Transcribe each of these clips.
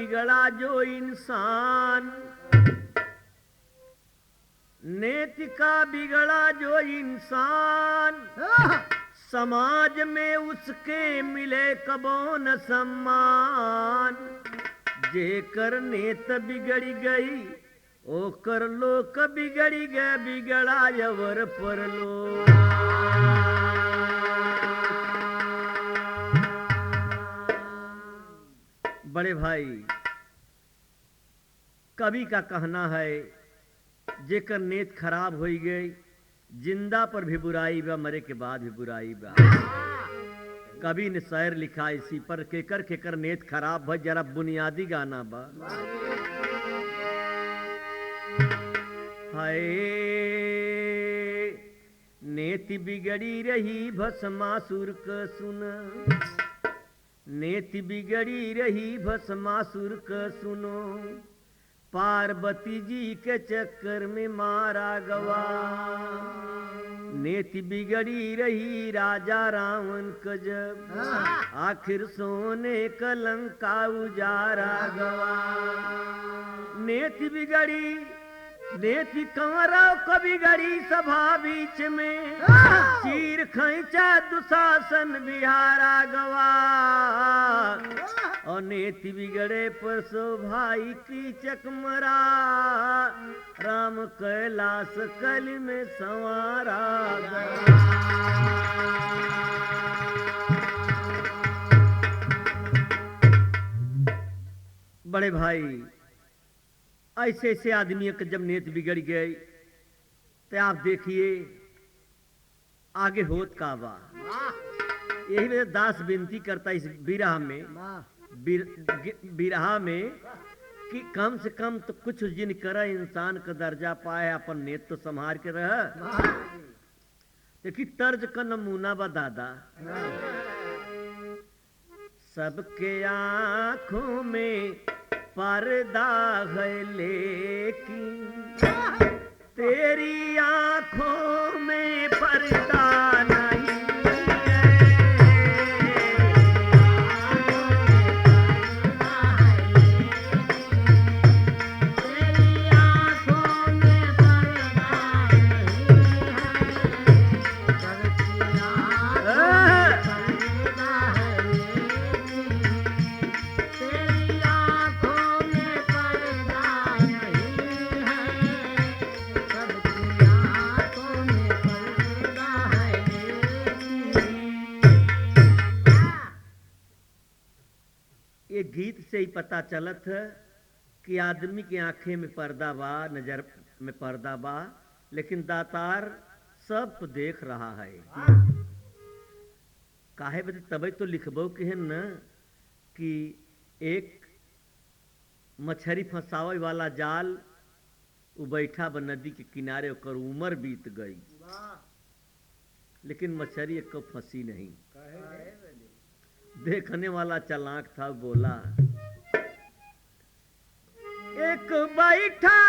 बिगड़ा जो इंसान, नीति का बिगड़ा जो इंसान, समाज में उसके मिले कबो न सम्मान। जेकर नेत बिगड़ी गई ओ कर लोक बिगड़ी गए, बिगड़ा यवर पर लो। बड़े भाई, कवि का कहना है जेकर नेत खराब हो गई, जिंदा पर भी बुराई बा, मरे के बाद भी बुराई बा। कवि ने शायर लिखा इसी पर, केकर केकर नेत खराब भाई, जरा बुनियादी गाना बा। हाय नेति बिगड़ी रही भस्मासुर क सुन, नेति बिगड़ी रही भस्मासुर क सुनो, पार्वती जी के चक्कर में मारा गवा। नेति बिगड़ी रही राजा रावण का जब, आखिर सोने कलंका उजारा गवा। नेति बिगड़ी, नेति कंवरों को बिगड़ी सभा बीच में, चीर खैचा दुशासन बिहारा गवा। और नेति बिगड़े पर सो भाई की चकमरा, राम कैलाश कल में संवारा गया। बड़े भाई, ऐसे ऐसे आदमियों के जब नेत बिगड़ गई तो आप देखिए आगे होत का बा। यही वजह दास विनती करता इस बिरहा में, बिरहा में कि कम से कम तो कुछ जिन कर इंसान का दर्जा पाए, अपन नेत तो संभाल के रह। देखिए तर्ज का नमूना बा दादा। सबके आंखों में पर्दा है लेकिन तेरी आंखों में पर्दा नहीं है। तेरी आंखों में पर्दा ये गीत से ही पता चलत है कि आदमी की आंखें में पर्दा बा, नजर में पर्दा बा, लेकिन दातार सब तो देख रहा है। काहे बदे तबे तो लिखबो के है न कि एक मछरी फंसावे वाला जाल उ बैठा बा नदी के किनारे, ओकर उम्र बीत गई लेकिन मछली एक फंसी नहीं। देखने वाला चालाक था, बोला एक बैठा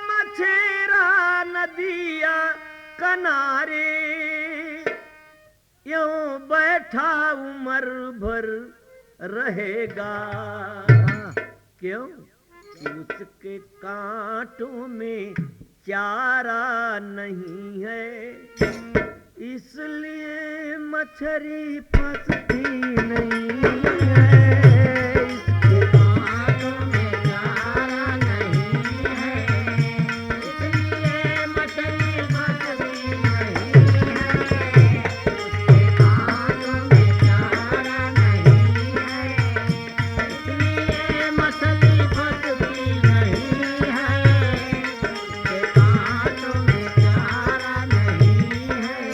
मछेरा नदिया किनारे, यूं बैठा उम्र भर रहेगा। क्यों? उसके कांटों में चारा नहीं है, इसलिए मछली फंसती नहीं है। इसके कांटों में चारा नहीं है, इसलिए मछली फंसती नहीं है। उसके कांटों में चारा नहीं है, इसलिए मछली फंसती नहीं है। उसके कांटों में चारा नहीं है।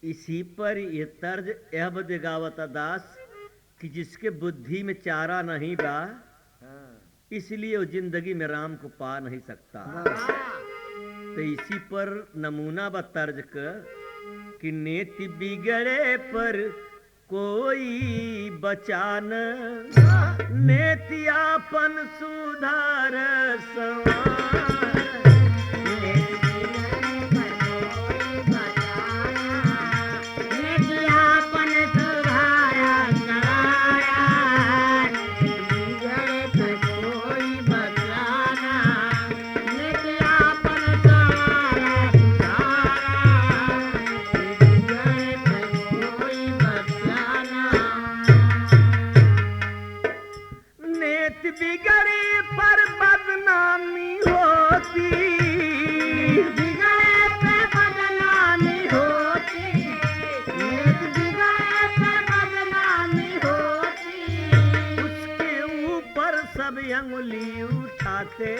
इसी पर ये तर्ज यह बदेगावता दास कि जिसके बुद्धि में चारा नहीं बा, इसलिए वो जिंदगी में राम को पा नहीं सकता। तो इसी पर नमूना बा तर्ज का कि नेति बिगड़े पर कोई बचान, नेति आपन सुधार समान। बिगड़ी पर बदनामी होती, बिगड़े पे बदनामी होती, नीत बिगड़े पे बदनामी होती। उसके ऊपर सब अंगुली उठाते।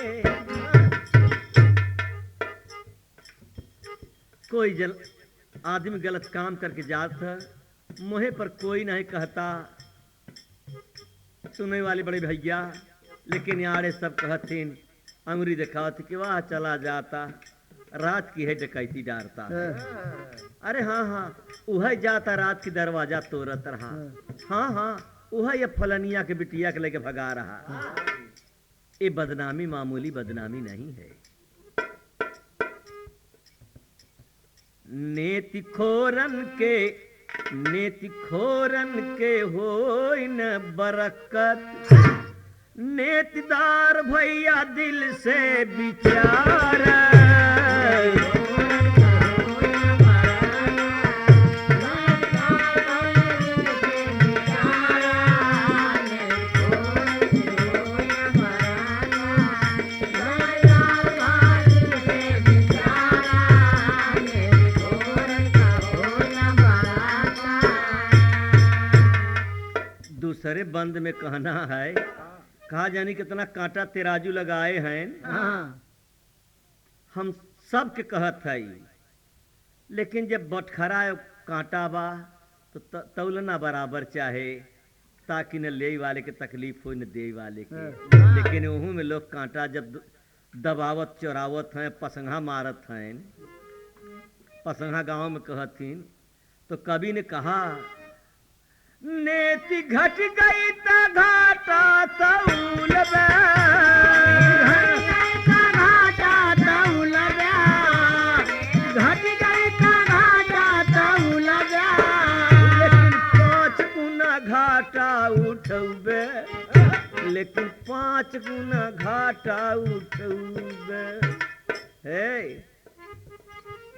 कोई आदमी गलत काम करके जाता, मुहे पर कोई नहीं कहता, सुनने वाले बड़े भैया, लेकिन यारे सब कहतीन, अंगुरी दिखाती कि वाह चला जाता, रात की है डकैती डारता। अरे हाँ हाँ, वह जाता रात की दरवाजा तोड़त रहा। हाँ हाँ, वह ये फलनिया के बिटिया के लेके भगा रहा। ये बदनामी मामूली बदनामी नहीं है। नेति खोरन के होई न बरकत, नेतिदार भैया दिल से बिचारा। दूसरे बंद में कहना है, कहा जानी कितना कांटा तेराजू लगाए हैं। हम सब के कहत है, लेकिन जब बटखरा कांटा बा तो तौलना बराबर चाहे, ताकि न ले वाले के तकलीफ हो न दे वाले के। लेकिन वहू में लोग कांटा जब दबावत चोरावत हैं, पसंगा मारत हैं। पसंगा गांव में कहतीन तो कवि ने कहा, नेति घट गई त घाटा तौलबे, घाटा तौलबे, घट गई त घाटा तौलबे, लेकिन 5 गुना घाटा उठौबे, लेकिन 5 गुना घाटा उठौबे। हे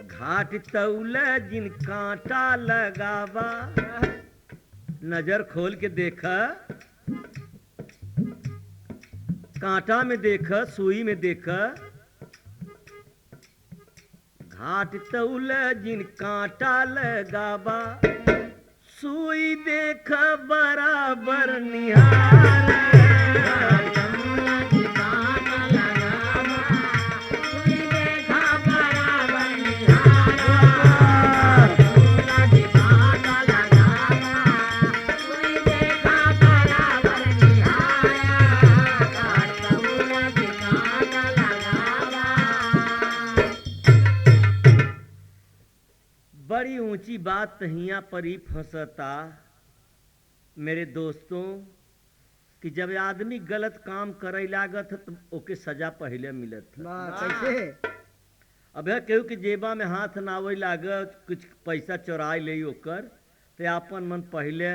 घाट तौले जिन कांटा लगावा, नजर खोल के देखा, कांटा में देखा, सुई में देखा। घाट तौले जिन कांटा लगावा, सुई देखा बराबर निहार। बड़ी ऊंची बात तहिया पर ही फंसता मेरे दोस्तों, कि जब आदमी गलत काम करे लागत है तो ओके सजा पहले मिलत है। कैसे? अब केहू के जेबा में हाथ ना आवे लागत, कुछ पैसा चोराई ले ओकर, तो आपन मन पहले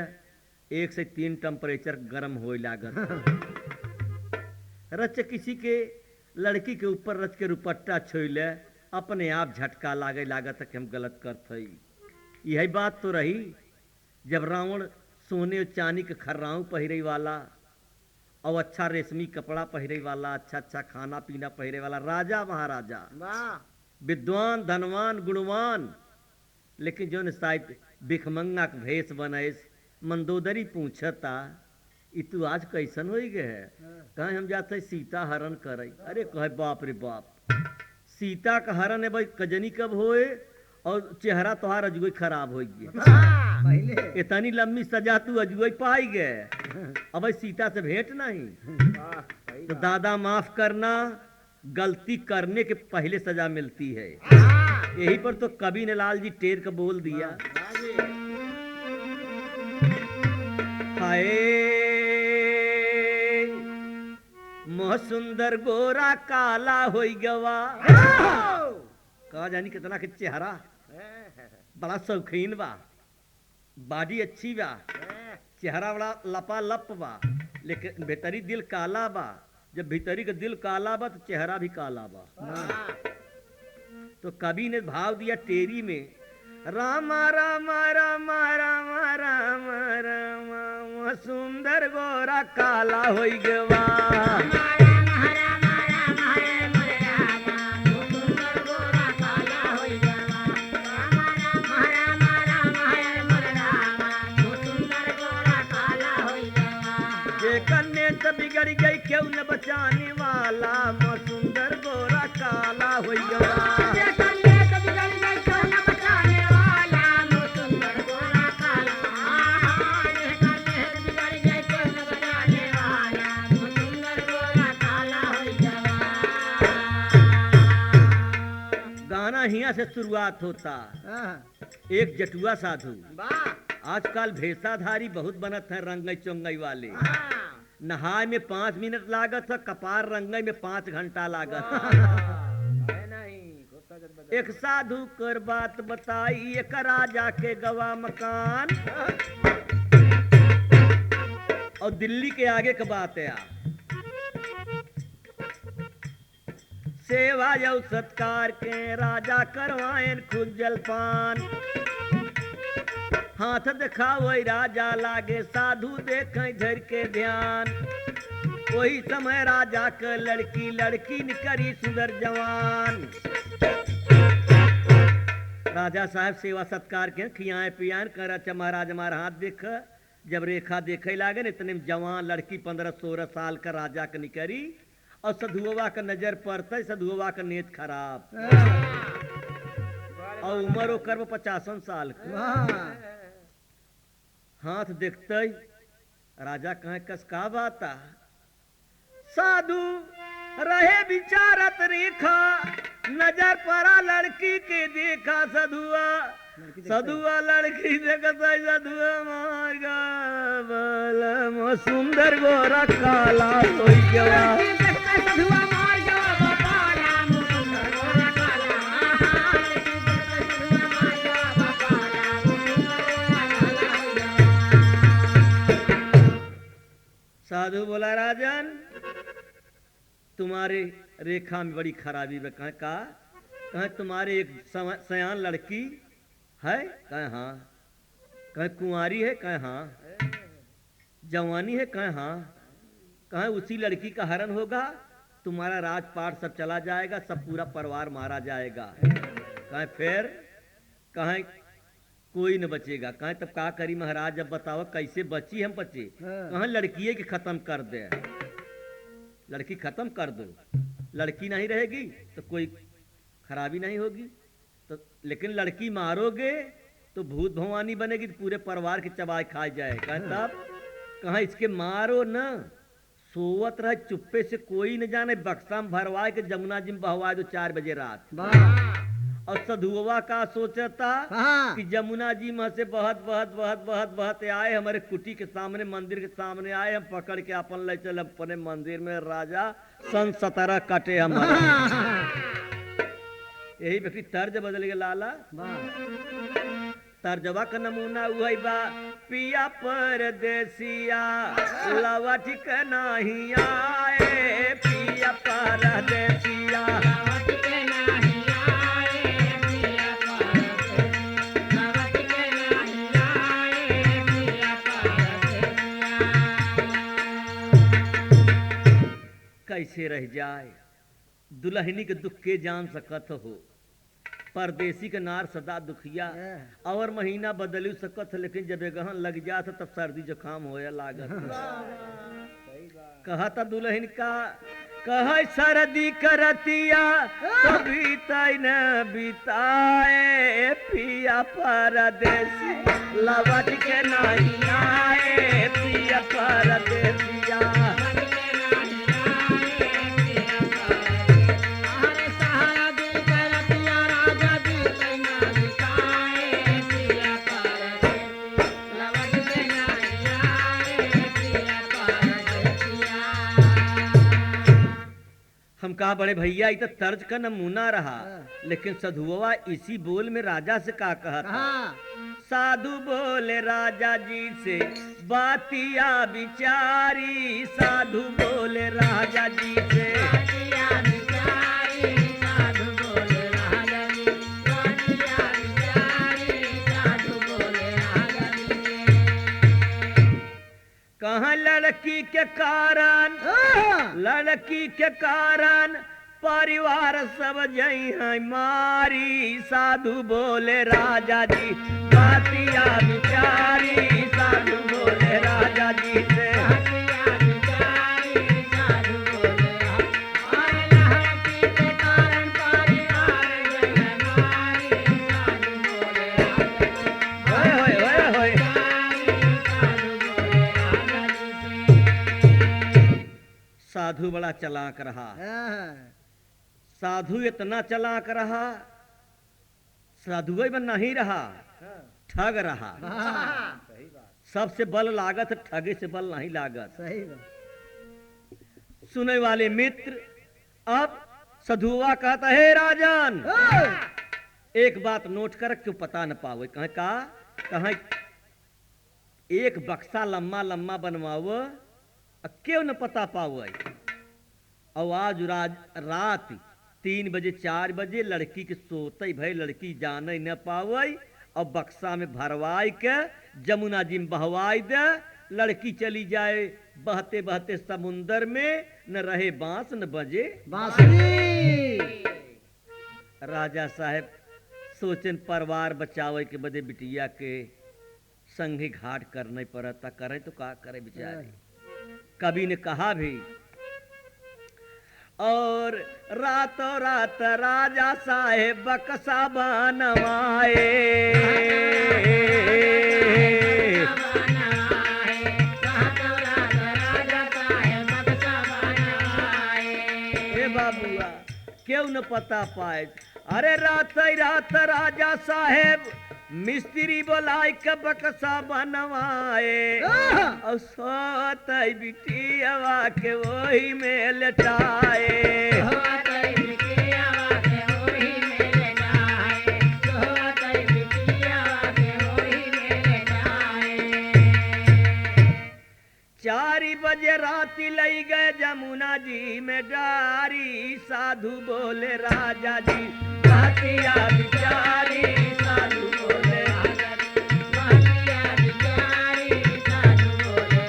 1 से 3 टेम्परेचर गर्म होए लागत। रच किसी के लड़की के ऊपर रच के रुपट्टा छोइले, अपने आप झटका लागे लागत कि हम गलत करते। यही बात तो रही जब रावण सोने और चांदी के खर्राऊ पहिरे वाला और अच्छा रेशमी कपड़ा पहिरे वाला, अच्छा अच्छा खाना पीना पहिरे वाला राजा महाराजा, विद्वान धनवान गुणवान, लेकिन जो न शायद भिखमंगा के भेष बनैस मंदोदरी पूछता, ई तू आज कैसन हो गए है? कहे हम जाते सीता हरण करे। अरे कहे बाप रे बाप, सीता का हरण है भाई कजनी कब होए और चेहरा तुहार अजुए खराब हो गया। इतनी लंबी सजा तू अजुए पाई गए, अब सीता से भेंट नहीं। तो दादा माफ करना, गलती करने के पहले सजा मिलती है। यही पर तो कवि ने लाल जी टेर का बोल दिया, हाय मोह सुंदर गोरा काला होई गवा। कहा जानी कितना के चेहरा बड़ा शौकीन बा, बॉडी अच्छी बा, चेहरा बड़ा लपा लप बा, लेकिन भीतरी दिल काला बा। जब भीतरी का दिल काला बा तो चेहरा भी काला बा। तो कवि ने भाव दिया टेरी में, रामा रामा रामा रामा रामा रामा सुंदर गोरा काला होई गवा। रीत बिगड़ गई क्यों न बचाने वाला मोर सुंदर गोरा काला हो गया गाना हिया से शुरुआत होता। एक जटुआ साधु आजकल भेषाधारी बहुत बनत है रंगई चोंगई वाले। नहाए में 5 मिनट लागत है, कपार रंगई में 5 घंटा लागत है। एक साधु कर बात बताई एक राजा के गवा मकान और दिल्ली के आगे का बात है। सेवा यौ सत्कार के राजा करवाएन खुद जलपान। हाथ दिखाओ राजा लागे साधु देखें धर के ध्यान। वही समय राजा के लड़की निकरी सुंदर जवान। राजा साहब सेवा सत्कार के खियाए पियान कर अच्छा महाराज हमारा हाथ देख। जब रेखा देखे लागे न इतने में जवान लड़की 15-16 साल का राजा के निकरी और सधुआ का नजर पड़ता, सधुआ का नेत खराब और उम्र ओकर 50 साल का। हाथ देखते राजा कहे कस का बाता। साधु रहे विचारत रेखा नजर पड़ा लड़की के देखा। सधुआ लड़की देखत सधुआ मार गया सुंदर गोरा काला हो गया। साधु बोला राजन तुम्हारे रेखा में बड़ी खराबी है। कहे तुम्हारे एक सयान लड़की है? कहे हाँ। कहे कुंवारी है? कहे हाँ। जवानी है? कहे हाँ। कहे उसी लड़की का हरण होगा तुम्हारा राजपाट सब चला जाएगा, सब पूरा परिवार मारा जाएगा। कहे फिर? कहे कोई न बचेगा। कहे तब का करी महाराज, अब बताओ कैसे बची हम बचे? कहे लड़की की खत्म कर दे, लड़की खत्म कर दो। लड़की नहीं रहेगी तो कोई खराबी नहीं होगी तो, लेकिन लड़की मारोगे तो भूत भवानी बनेगी तो पूरे परिवार की चबाई खाई जाए। कहे तब? कहे इसके मारो न, सोवत रहे चुप्पे से कोई न जाने, बक्सा में भरवाए के जमुना जी में बहवाए दो 4 बजे रात। और सधुआ का सोचता कि जमुना जी में से बहत बहत बहत बहत बहत आए हमारे कुटी के सामने, मंदिर के सामने आए। हम पकड़ के अपन ले चले अपने मंदिर में। राजा सन 17 काटे हमारे। यही व्यक्ति तर्ज बदल गया लाला। तर्जवा का नमूना हुआ बा पिया परदेसिया लवट के नहीं आए। पिया परदेसिया कैसे रह जाए दुल्हनी के दुख के जान सकत हो। परदेसी के नार सदा दुखिया और महीना बदलू सकत, लेकिन जब गहन लग जात तब सर्दी जुकाम होया लागत। कहता दुल्हन का कह सर्दी करतिया बीताई न बीताए। पिया परदेसी लवट के नहीं आए। पिया परदेसिया हम कहा बड़े भैया ये तो तर्ज का नमूना रहा, लेकिन सधुआ इसी बोल में राजा से का कहता। साधु बोले राजा जी से बातिया बिचारी। साधु बोले राजा जी से कहाँ लड़की के कारण, लड़की के कारण परिवार सब जई है मारी। साधु बोले राजा जी बातिया बिचारी। साधु बोले राजा जी से साधु बड़ा चालाक रहा। हाँ, साधु इतना चालाक रहा, साधु ही बन नहीं रहा, ठग रहा। हाँ, सबसे बल लागत, ठगे से बल नहीं लागत। सही बात। सुने वाले मित्र, अब सधुआ कहता है राजन, एक बात नोट कर, क्यों पता न पावे। कहे एक बक्सा लम्मा लम्मा बनवाओ, क्यों न पता पावे। और आज रात 3 बजे 4 बजे लड़की के सोते भई, लड़की जाने न पावे, और बक्सा में भरवाई के जमुना जी में बहवाई दे, लड़की चली जाए बहते बहते समुंदर में, न रहे बांस न बजे बांसुरी। राजा साहब सोचन परिवार बचावे के बदे बिटिया के संगे घाट करने पड़ता, करे तो का करे बेचारे। कवि ने कहा भी, और रातों रात राजा साहेब बक्सा बनवाए, ए बाबुआ क्यों न पता पाए। अरे रात रात राजा साहेब मिस्त्री बोलाई के बक्सा बनवाए, और सोत बिटियावा के वही में लेटाए। चारी बजे राती लई गए जमुना जी में डारी, साधु बोले राजा जी रातिया बिचारी, साधु बोले राजा जी रातिया बिचारी, साधु बोले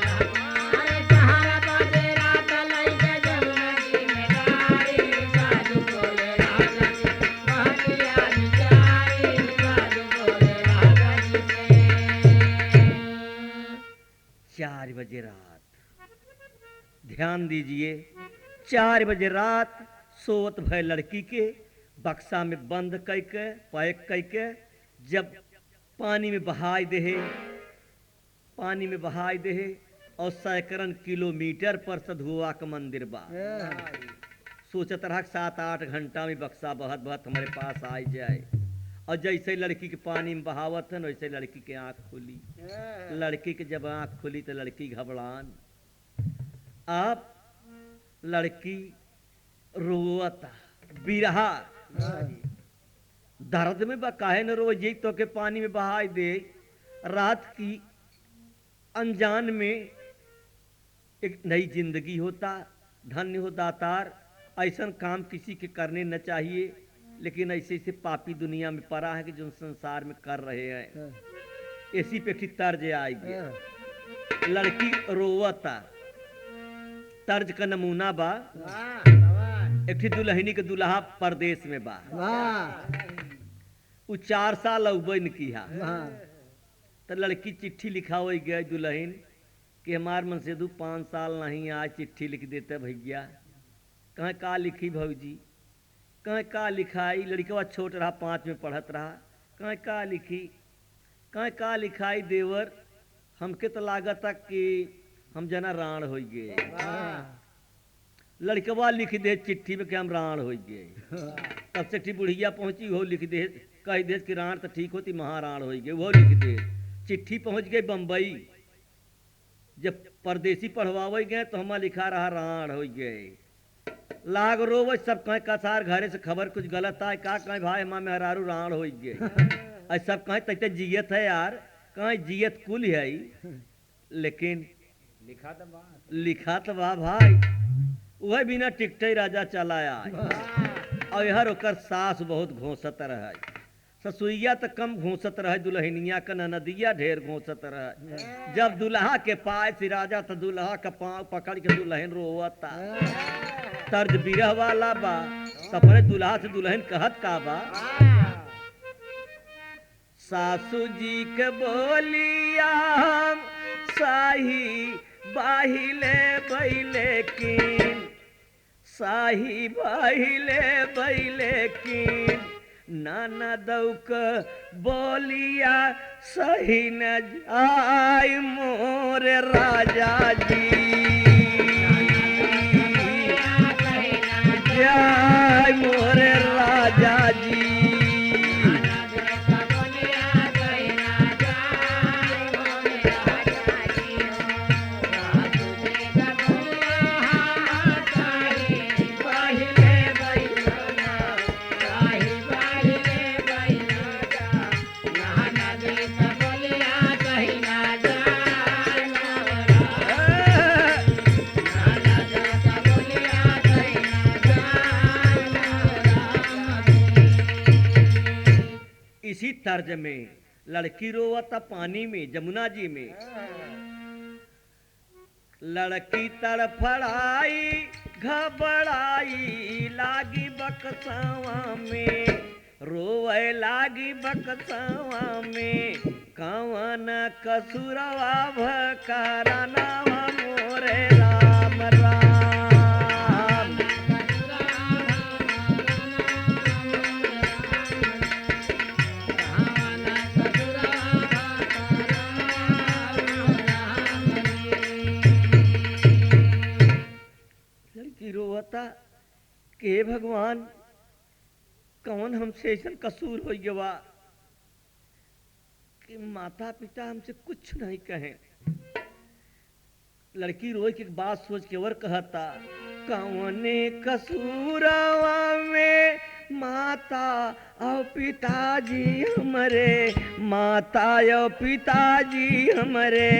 अरे 4 बजे रात लई गए जमुना जी में डारी, साधु बोले राजा जी रातिया बिचारी, साधु बोले राजा जी से। 4 बजे रात, ध्यान दीजिए, 4 बजे रात सोत भय लड़की के बक्सा में बंद करके पैक करके, जब पानी में बहाई दे, पानी में बहाई दे, और सैकड़न किलोमीटर पर सधुआ का मंदिर बा। सोचत रहा 7-8 घंटा में बक्सा बहत बहत हमारे पास आ जाए। और जैसे लड़की के पानी में बहावत है, वैसे लड़की के आंख खुली। लड़की के जब आंख खुली तो लड़की घबरान, आप लड़की रोता बिरहा, दर्द में काहे न रो जी, तो के पानी में बहाई दे। रात की अनजान में एक नई जिंदगी होता, धन्य हो दातार। ऐसा काम किसी के करने न चाहिए, लेकिन ऐसे ऐसे पापी दुनिया में पड़ा है कि जो संसार में कर रहे हैं। ऐसी पे की तर्ज आएगी, लड़की रोवता, तर्ज का नमूना बा। एक दुल्हनी के दुल्हा परदेश में बा, उ 4 साल अवबन किया, तो लड़की चिट्ठी लिखावे गए दुल्हन कि हमार मन से 5 साल नहीं आए, चिट्ठी लिख देते भैया। कहाँ का लिखी भौजी, कहाँ का लिखाई। लड़कवा छोट रहा, 5 में पढ़त रहा। कहाँ का लिखी, कहाँ का लिखाई देवर, हमके तो लागत कि हम जना राण हो गए। लड़कवा लिख दे चिट्ठी में कि हम राण हो गए। तब से बुढ़िया पहुंची, वो लिख दे, कह दे कि राण तो ठीक होती, महाराण हो गए, वो लिख दे। चिट्ठी पहुंच गई बम्बई, जब परदेसी पढ़वावे गए तो हमारा लिखा रहा राण हो गए। लाग रोवे सब, कहें कसार घरे से खबर कुछ गलत आए, का कहें भाई हमारे मेहरारू राण हो गए। और सब कहें तक जियत है यार, कहें जियत कुल है, लेकिन लिखा तो बा भाई। वह बिना टिकटे राजा चला आए। और यहर ओकर सास बहुत घोंसत रहे, ससुइया तो कम घोंसत रहे, दुल्हनिया का ननदिया ढेर घोंसत रहे। जब दुल्हा के पाए से राजा तो दुल्हा का पाँव पकड़ के दुल्हन रोवता। तर्ज बिरह वाला बा, सपने दुल्हा से दुल्हन कहत का बा, सासू जी के बोलिया साही बाहिले बैले कीन, साही बाहिले बैले कीन, नाना दौक बोलिया सही न जाय मोर राजा जी। इसी तर्ज में लड़की रोवता पानी में, जमुना जी में। लड़की तड़फड़ाई घबराई लागी बक्सवा में, रोवे लागी बक्सवा में, कवन कसुरवा भकरनवा मोरे राम राम। लड़की रोवता के भगवान कौन हमसे ऐसा कसूर हो गवा कि माता पिता हमसे कुछ नहीं कहे। लड़की रोई की बात सोच के और कहता, कौने कसूरवा में माता और पिताजी हमरे, माता और पिताजी हमरे,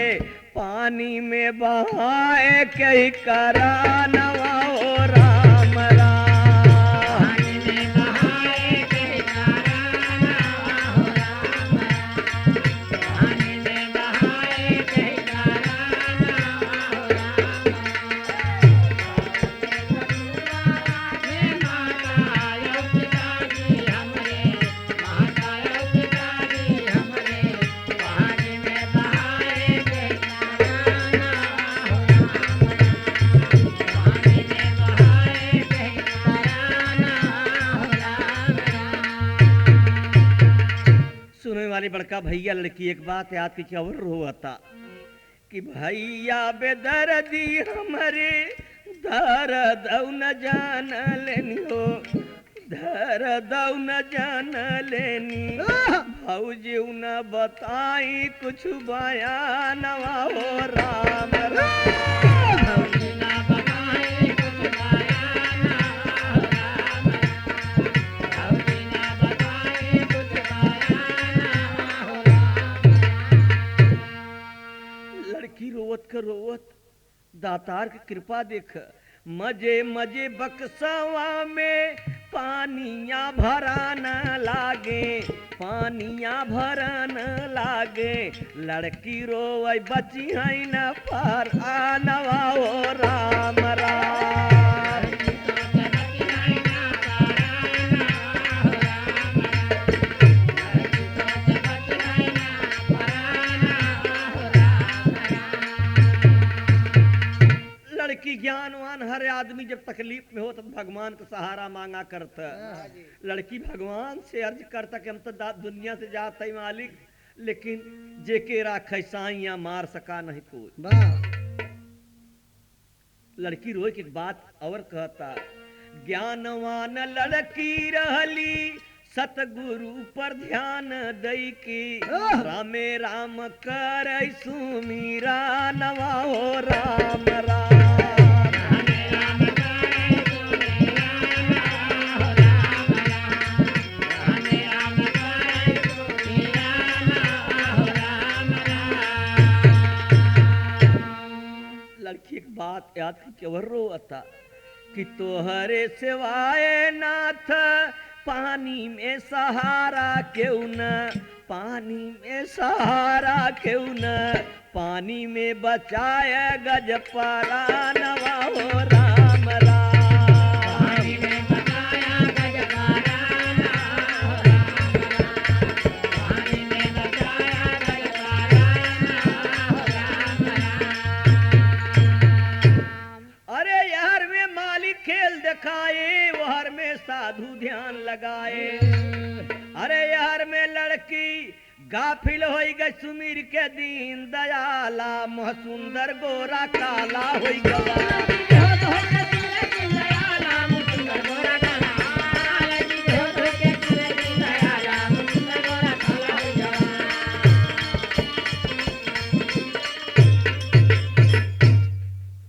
पानी में बहाए के करानवा हो राम राम। वाले बड़का भैया लड़की एक बात याद की और रोता कि भैया बेदर्दी हमरे दर्द न जान लेनी हो, दर्द न जान लेनी, भौजी न बताई कुछ बयानवा हो राम राम। रोवत कर रोवत दातार की कृपा देख, मजे मजे बक्सवा में पानिया भरान लागे, पानिया भरान लागे, लड़की रोवै बची है न पार आनवा हो राम राम। लड़की ज्ञानवान हर आदमी जब तकलीफ में हो तब भगवान का सहारा मांगा करता। लड़की भगवान से अर्ज करता कि हम तो दुनिया से जाते ही मालिक, लेकिन जेके राखे साइया मार सका नहीं कोई। लड़की रोए की बात और कहता, ज्ञानवान लड़की रहली सतगुरु पर ध्यान दई की, रामे राम कर सुमीरा नवा हो राम राम। लड़की एक बात याद की और रोता कि तोहरे सिवाय नाथ पानी में सहारा क्यों न, पानी में सहारा क्यों न, पानी में बचाया गज परानवा हो राम राम। पानी में बचाया गज परानवा हो राम राम, पानी में बचाया गज परानवा हो राम राम। अरे यार में मालिक खेल दिखाए, वहर में साधु ध्यान लगाए। अरे यार में लड़की गाफिल हो गई सुमीर के दीन दयाला, मोह सुंदर गोरा काला हो गया।